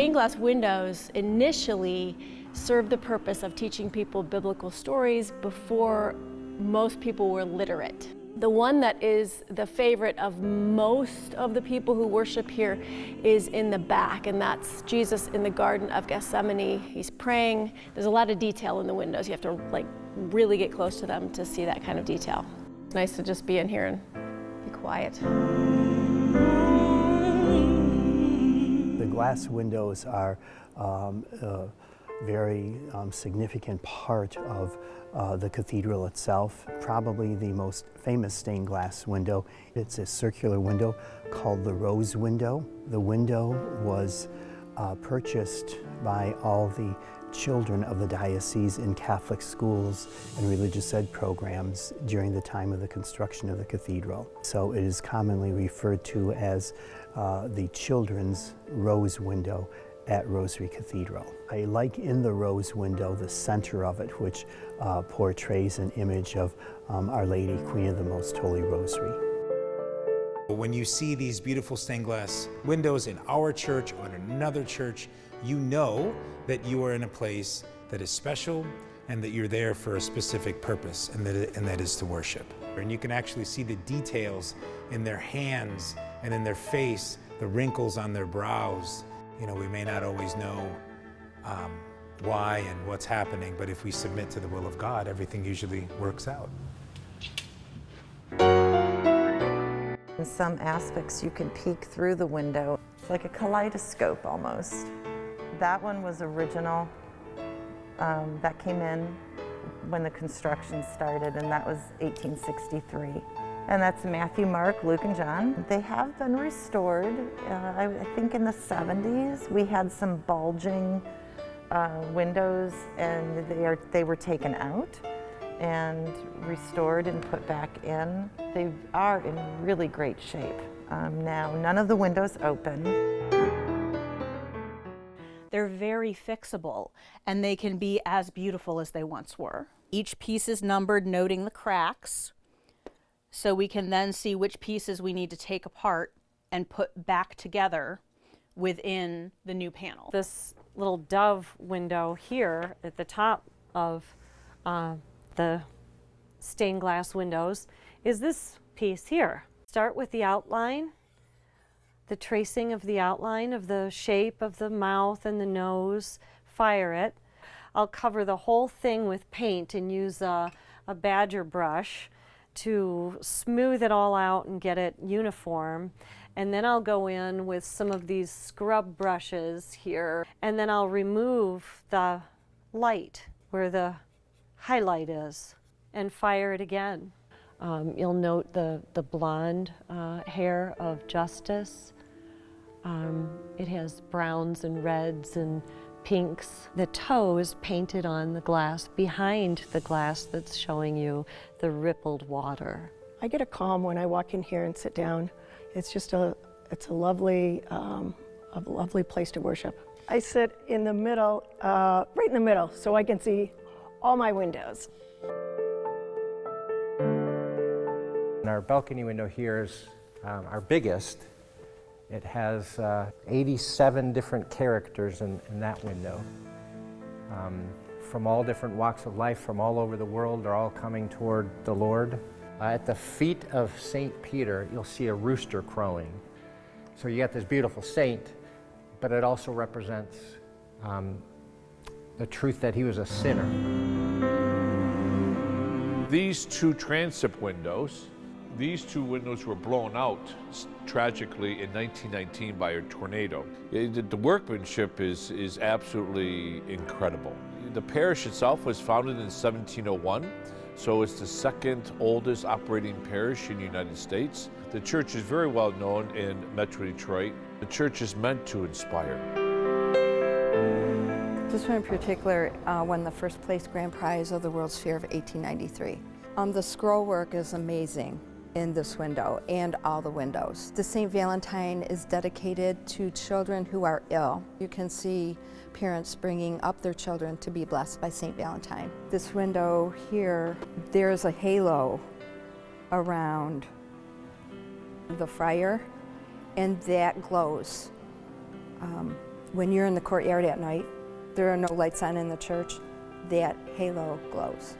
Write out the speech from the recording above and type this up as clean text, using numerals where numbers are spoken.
stained glass windows initially served the purpose of teaching people biblical stories before most people were literate. The one that is the favorite of most of the people who worship here is in the back, and that's Jesus in the Garden of Gethsemane. He's praying. There's a lot of detail in the windows. You have to really get close to them to see that kind of detail. It's nice to just be in here and be quiet. The glass windows are a very significant part of the cathedral itself. Probably the most famous stained glass window. It's a circular window called the rose window. The window was purchased by all the children of the diocese in Catholic schools and religious ed programs during the time of the construction of the cathedral. So it is commonly referred to as the children's rose window at Rosary Cathedral. I like in the rose window the center of it, which portrays an image of Our Lady, Queen of the Most Holy Rosary. When you see these beautiful stained glass windows in our church or in another church, you know that you are in a place that is special and that you're there for a specific purpose, and that is to worship. And you can actually see the details in their hands and in their face, the wrinkles on their brows. You know, we may not always know why and what's happening, but if we submit to the will of God, everything usually works out. In some aspects, you can peek through the window. It's like a kaleidoscope almost. That one was original. That came in when the construction started, and that was 1863. And that's Matthew, Mark, Luke, and John. They have been restored. I think in the 70s, we had some bulging windows, and they were taken out and restored and put back in. They are in really great shape. Now, none of the windows open. They're very fixable, and they can be as beautiful as they once were. Each piece is numbered, noting the cracks, so we can then see which pieces we need to take apart and put back together within the new panel. This little dove window here at the top of the stained glass windows is this piece here. Start with the outline, the tracing of the outline of the shape of the mouth and the nose, fire it. I'll cover the whole thing with paint and use a badger brush to smooth it all out and get it uniform. And then I'll go in with some of these scrub brushes here, and then I'll remove the light where the highlight is and fire it again. You'll note the blonde hair of Justice. It has browns and reds and pinks. The toe is painted on the glass behind the glass that's showing you the rippled water. I get a calm when I walk in here and sit down. It's just a lovely place to worship. I sit in the middle, right in the middle, so I can see all my windows. And our balcony window here is our biggest. It has 87 different characters in that window. From all different walks of life, from all over the world, they're all coming toward the Lord. At the feet of St. Peter, you'll see a rooster crowing. So you got this beautiful saint, but it also represents the truth that he was a sinner. These two transept windows, these two windows were blown out tragically in 1919 by a tornado. The workmanship is absolutely incredible. The parish itself was founded in 1701, so it's the second oldest operating parish in the United States. The church is very well known in Metro Detroit. The church is meant to inspire. This one in particular won the first place grand prize of the World's Fair of 1893. The scroll work is amazing in this window and all the windows. The St. Valentine is dedicated to children who are ill. You can see parents bringing up their children to be blessed by St. Valentine. This window here, there's a halo around the friar, and that glows. When you're in the courtyard at night, there are no lights on in the church, that halo glows.